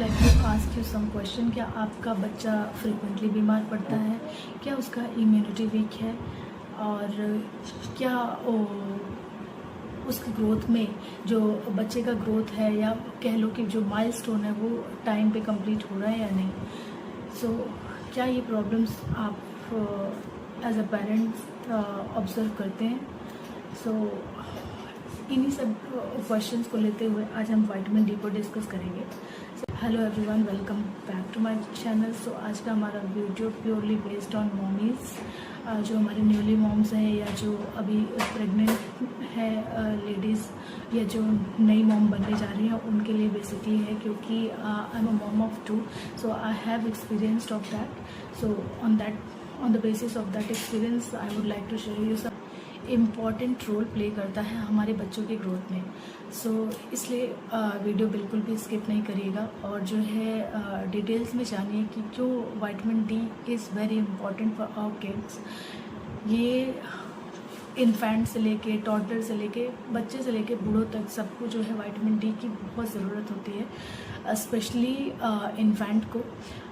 Like to ask you some question. क्या आपका बच्चा फ्रिक्वेंटली बीमार पड़ता है? क्या उसका इम्यूनिटी वीक है? और क्या उसकी ग्रोथ में जो बच्चे का ग्रोथ है या कह लो कि जो माइलस्टोन है वो टाइम पे कंप्लीट हो रहा है या नहीं? सो क्या ये प्रॉब्लम्स आप एज अ पेरेंट्स ऑब्जर्व करते हैं? सो इन्हीं सब क्वेश्चंस को लेते हुए आज हम विटामिन डी को डिस्कस करेंगे। Hello everyone, welcome back to my channel. So आज का हमारा video purely based on mommies, जो हमारे न्यूली मॉम्स हैं या जो अभी प्रेग्नेंट है लेडीज़ या जो नई मॉम बनने जा रही हैं उनके लिए बेसिकली है, क्योंकि I am a mom of 2, so I have experienced of that. So on the basis of that experience I would like to share you some important role play करता है हमारे बच्चों के ग्रोथ में। सो इसलिए वीडियो बिल्कुल भी स्किप नहीं करिएगा और जो है डिटेल्स में जानिए कि क्यों vitamin D is very important for our kids. ये इन्फेंट से लेके टॉडलर से लेके बच्चे से लेके बूढ़ों तक सबको जो है विटामिन डी की बहुत ज़रूरत होती है, स्पेशली इन्फेंट को।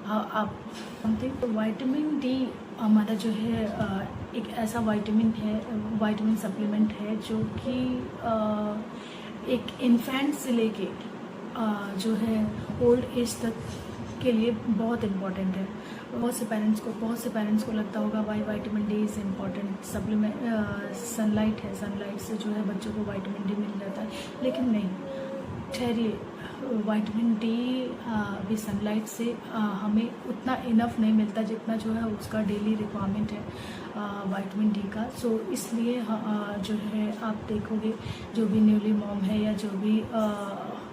आप समथिंग तो विटामिन डी हमारा जो है एक ऐसा विटामिन सप्लीमेंट है जो कि एक इन्फेंट से लेके जो है ओल्ड एज तक के लिए बहुत इम्पॉर्टेंट है। बहुत से पेरेंट्स को लगता होगा भाई vitamin D is important, supplement sunlight है, सनलाइट से जो है बच्चों को विटामिन डी मिल जाता है। लेकिन नहीं, ठहरिए, विटामिन डी भी सनलाइट से हमें उतना इनफ नहीं मिलता जितना जो है उसका डेली रिक्वायरमेंट है विटामिन डी का। सो इसलिए जो है आप देखोगे जो भी न्यूली मॉम है या जो भी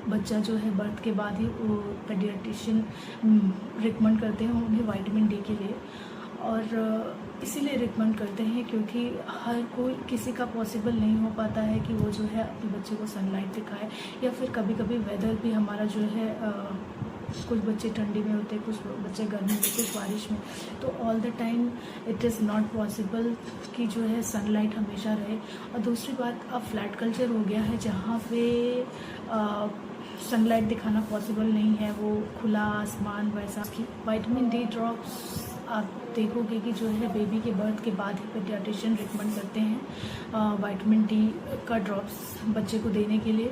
बच्चा जो है बर्थ के बाद ही वो पेडियाट्रिशियन रिकमेंड करते हैं उन्हें विटामिन डी के लिए। और इसीलिए रिकमेंड करते हैं क्योंकि हर कोई किसी का पॉसिबल नहीं हो पाता है कि वो जो है अपने बच्चे को सनलाइट दिखाए, या फिर कभी कभी वेदर भी हमारा जो है कुछ बच्चे ठंडी में होते हैं, कुछ बच्चे गर्मी में, कुछ बारिश में, तो all the time it is not possible कि जो है सनलाइट हमेशा रहे। और दूसरी बात, अब फ्लैट कल्चर हो गया है जहाँ पे सनलाइट दिखाना पॉसिबल नहीं है, वो खुला आसमान वैसा। विटामिन डी ड्रॉप्स आप देखोगे कि जो है बेबी के बर्थ के बाद ही पेडियाट्रिशियन रिकमेंड करते हैं विटामिन डी का ड्रॉप्स बच्चे को देने के लिए,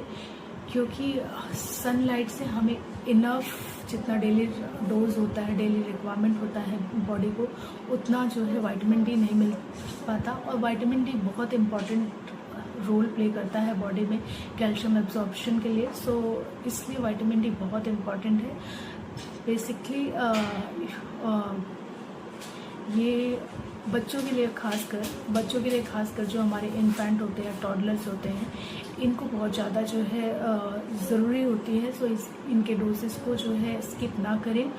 क्योंकि सनलाइट से हमें इनफ जितना डेली डोज होता है, डेली रिक्वायरमेंट होता है बॉडी को, उतना जो है विटामिन डी नहीं मिल पाता। और विटामिन डी बहुत इम्पॉर्टेंट रोल प्ले करता है बॉडी में कैल्शियम एब्जॉर्प्शन के लिए। सो इसलिए विटामिन डी बहुत इम्पॉर्टेंट है। बेसिकली ये बच्चों के लिए खासकर जो हमारे इन्फेंट होते हैं, टॉडलर्स होते हैं, इनको बहुत ज़्यादा जो है ज़रूरी होती है। सो इनके डोजेस को जो है स्किप ना करें।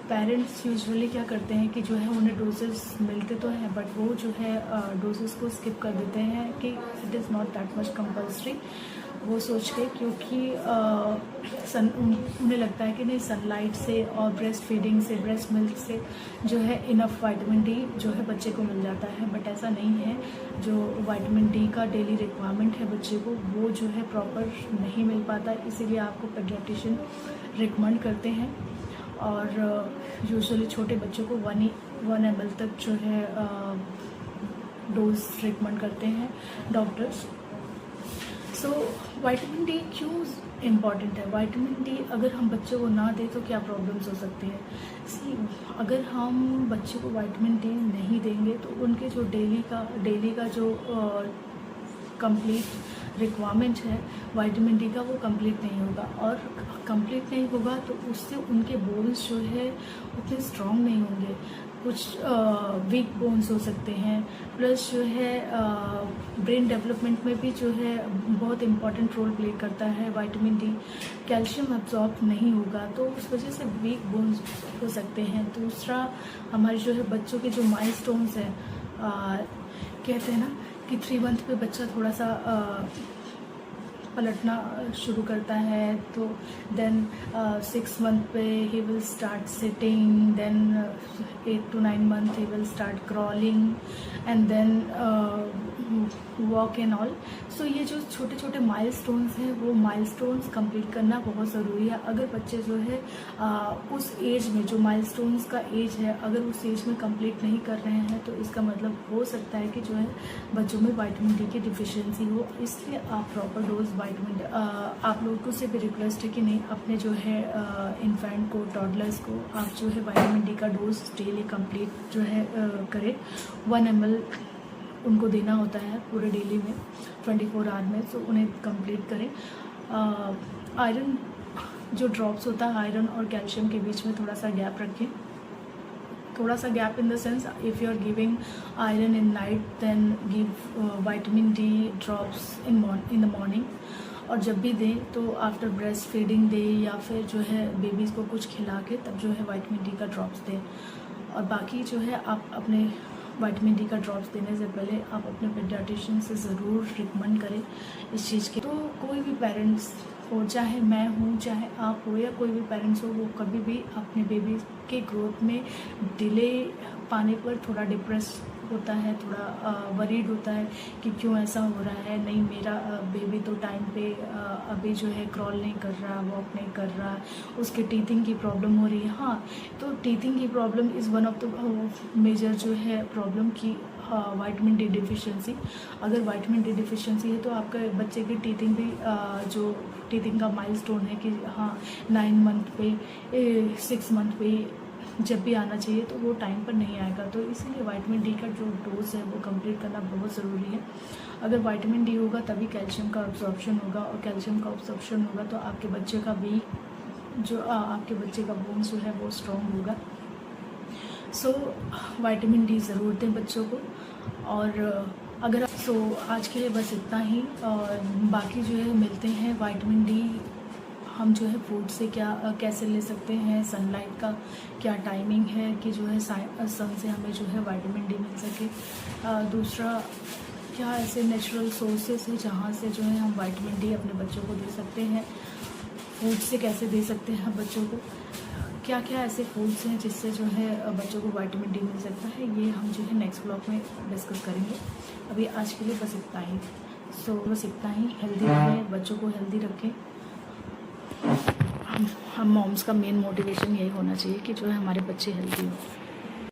पेरेंट्स यूजुअली क्या करते हैं कि जो है उन्हें डोजेस मिलते तो हैं बट वो जो है डोजेस को स्किप कर देते हैं कि it is not that much compulsory, वो सोच के, क्योंकि उन्हें लगता है कि नहीं सनलाइट से और ब्रेस्ट फीडिंग से, ब्रेस्ट मिल्क से जो है इनफ विटामिन डी जो है बच्चे को मिल जाता है। बट ऐसा नहीं है। जो विटामिन डी का डेली रिक्वायरमेंट है बच्चे को वो जो है प्रॉपर नहीं मिल पाता, इसीलिए आपको पेडियाट्रिशियन रिकमेंड करते हैं। और यूजुअली छोटे बच्चों को 1 ml तक जो है डोज रिकमेंड करते हैं डॉक्टर्स। सो विटामिन डी क्यों इम्पॉर्टेंट है? विटामिन डी अगर हम बच्चे को ना दें तो क्या प्रॉब्लम्स हो सकती है? अगर हम बच्चे को विटामिन डी नहीं देंगे तो उनके जो डेली का जो कंप्लीट रिक्वायरमेंट है विटामिन डी का वो कंप्लीट नहीं होगा, और कंप्लीट नहीं होगा तो उससे उनके बोन्स जो है उतने स्ट्रॉन्ग नहीं होंगे, कुछ वीक बोन्स हो सकते हैं। प्लस जो है ब्रेन डेवलपमेंट में भी जो है बहुत इम्पॉर्टेंट रोल प्ले करता है विटामिन डी। कैल्शियम एब्जॉर्ब नहीं होगा तो उस वजह से वीक बोन्स हो सकते हैं। दूसरा, हमारे जो है बच्चों के जो माइलस्टोन्स हैं, कहते हैं ना कि 3 मंथ पे बच्चा थोड़ा सा पलटना शुरू करता है, तो देन 6 मंथ पे he will start sitting, then 8 to 9 month he will start crawling, and then walk and all. So ये जो छोटे छोटे माइलस्टोन्स हैं वो माइलस्टोन्स कंप्लीट करना बहुत ज़रूरी है। अगर बच्चे जो है उस एज में, जो माइलस्टोन्स का एज है, अगर उस एज में कंप्लीट नहीं कर रहे हैं तो इसका मतलब हो सकता है कि जो है बच्चों में विटामिन डी की डिफिशियंसी हो। इसलिए आप प्रॉपर डोज विटामिन आप लोगों से भी रिक्वेस्ट है कि नहीं, अपने जो है इन्फेंट को, टॉडलर्स को आप जो है विटामिन डी का डोज डेली कंप्लीट जो है करें। 1 ml उनको देना होता है पूरे डेली में 24 आवर में, सो उन्हें कंप्लीट करें। आयरन जो ड्रॉप्स होता है आयरन और कैल्शियम के बीच में थोड़ा सा गैप रखें। थोड़ा सा gap in the sense, if you are giving iron in night then give vitamin D drops in the morning. और जब भी दें तो आफ्टर ब्रेस्ट फीडिंग दें या फिर जो है बेबीज़ को कुछ खिला के तब जो है विटामिन डी का ड्रॉप्स दें। और बाकी जो है आप अपने विटामिन डी का ड्रॉप्स देने से पहले आप अपने पेडियाट्रिशियन से ज़रूर रिकमेंड करें इस चीज़ के। तो कोई भी पेरेंट्स हो, चाहे मैं हूँ, चाहे आप हो, या कोई भी पेरेंट्स हो, वो कभी भी अपने बेबी के ग्रोथ में डिले पाने पर थोड़ा डिप्रेस होता है, थोड़ा वरीड होता है कि क्यों ऐसा हो रहा है। नहीं, मेरा बेबी तो टाइम पे अभी जो है क्रॉल नहीं कर रहा, वॉक नहीं कर रहा, उसके टीथिंग की प्रॉब्लम हो रही है। हाँ, तो टीथिंग की problem is one of the major जो है प्रॉब्लम की विटामिन डी डिफिशियंसी। अगर विटामिन डी डिफिशियंसी है तो आपके बच्चे की टीथिंग भी जो टीथिंग का माइलस्टोन है कि हाँ 9 मंथ पे 6 मंथ पे जब भी आना चाहिए तो वो टाइम पर नहीं आएगा। तो इसीलिए विटामिन डी का जो डोज है वो कंप्लीट करना बहुत ज़रूरी है। अगर विटामिन डी होगा तभी कैल्शियम का अब्जॉर्प्शन होगा, और कैल्शियम का अब्जॉर्प्शन होगा तो आपके बच्चे का भी जो आपके बच्चे का बोन्स जो है वो स्ट्रॉन्ग होगा। सो विटामिन डी ज़रूर दें बच्चों को। और अगर आज के लिए बस इतना ही, और बाकी जो है मिलते हैं। विटामिन डी हम जो है फूड से कैसे ले सकते हैं, सनलाइट का क्या टाइमिंग है कि जो है सन से हमें जो है विटामिन डी मिल सके। दूसरा, क्या ऐसे नेचुरल सोर्सेस है जहाँ से जो है हम विटामिन डी अपने बच्चों को दे सकते हैं। फूड से कैसे दे सकते हैं बच्चों को, क्या क्या ऐसे फूड्स हैं जिससे जो है बच्चों को विटामिन डी मिल सकता है, ये हम जो है नेक्स्ट ब्लॉग में डिस्कस करेंगे। अभी आज के लिए बस इतना ही। बस इतना ही। हेल्दी रहें, बच्चों को हेल्दी रखें। हम मॉम्स का मेन मोटिवेशन यही होना चाहिए कि जो है हमारे बच्चे हेल्दी हों।